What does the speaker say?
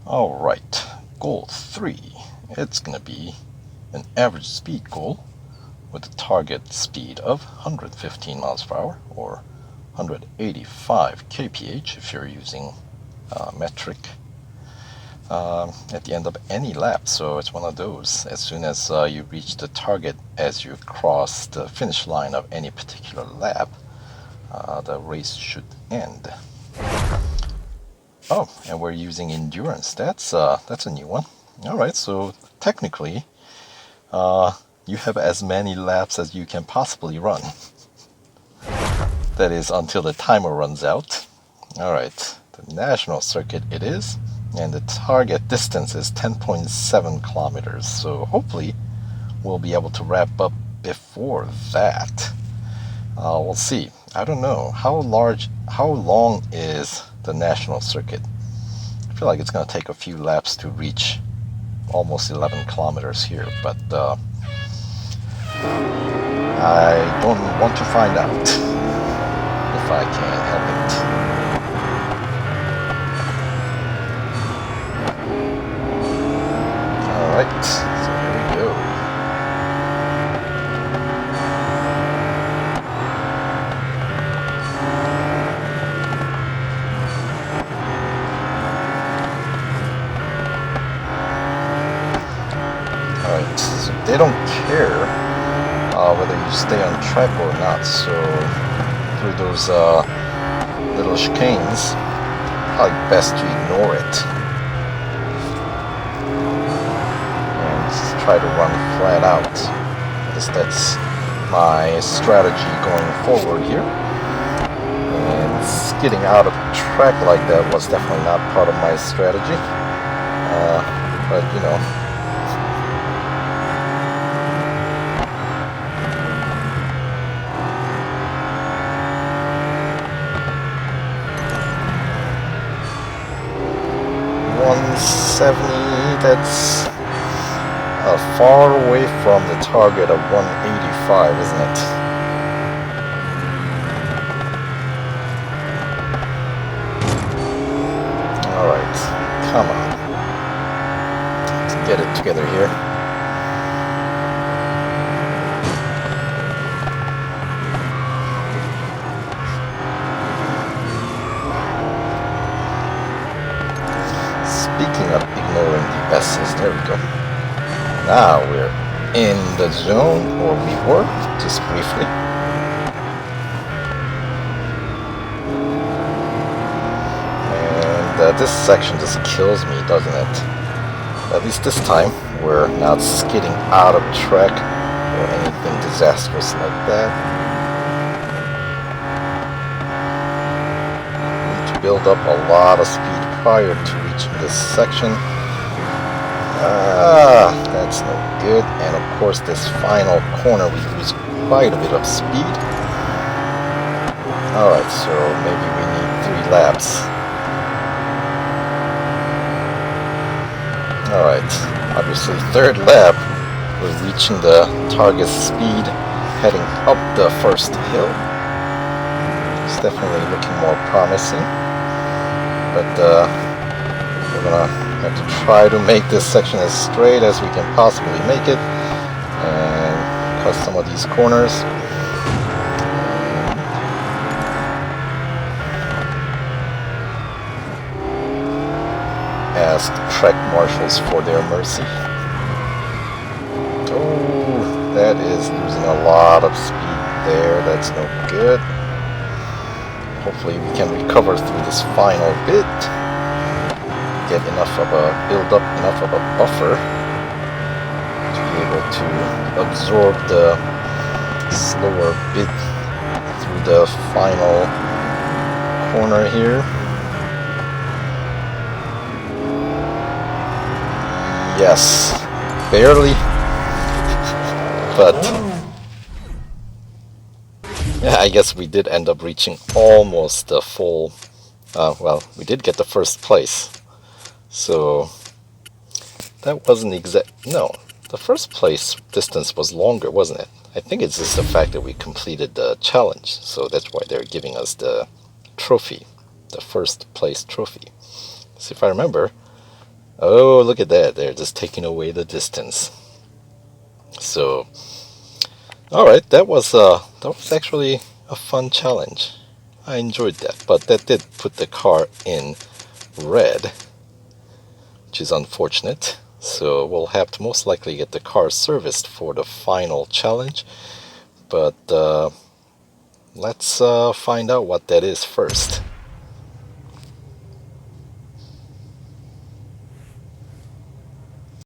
Alright, goal 3. It's gonna be an average speed goal with a target speed of 115 miles per hour or 185 kph if you're using metric at the end of any lap. So it's one of those. As soon as you reach the target as you cross the finish line of any particular lap, the race should end. Oh, and we're using endurance. That's a new one. Alright, so technically you have as many laps as you can possibly run. That is until the timer runs out. Alright, the national circuit it is, and the target distance is 10.7 kilometers. So hopefully we'll be able to wrap up before that. We'll see. I don't know how long is the national circuit. I feel like it's going to take a few laps to reach almost 11 kilometers here, but I don't want to find out if I can help it. Alright, so here we go. Alright, so they don't care whether you stay on track or not, so through those little chicanes, probably best to ignore it and just try to run flat out. I guess that's my strategy going forward here. And skidding out of track like that was definitely not part of my strategy, but you know. That's far away from the target of 185, isn't it? Alright, come on. Let's get it together here. Speaking of ignoring the S's, there we go. Now we're in the zone, or we were, just briefly. And this section just kills me, doesn't it? At least this time, we're not skidding out of track or anything disastrous like that. We need to build up a lot of speed prior to reaching this section. That's no good. And of course this final corner we lose quite a bit of speed. Alright, so maybe we need 3 laps. Alright, obviously 3rd lap we're reaching the target speed heading up the first hill. It's definitely looking more promising. But we're gonna have to try to make this section as straight as we can possibly make it and cut some of these corners. Ask track marshals for their mercy. Oh, that is losing a lot of speed there. That's no good. Hopefully we can recover through this final bit, get enough of a build up enough of a buffer to be able to absorb the slower bit through the final corner here. Yes, barely, but yeah, I guess we did end up reaching almost the full, well, we did get the first place. So that wasn't no, the first place distance was longer, wasn't it? I think it's just the fact that we completed the challenge, so that's why they're giving us the trophy, the first place trophy. So if I remember, Oh, look at that. They're just taking away the distance. So, all right, that was actually a fun challenge. I enjoyed that, but that did put the car in red, which is unfortunate. So we'll have to most likely get the car serviced for the final challenge. But let's find out what that is first.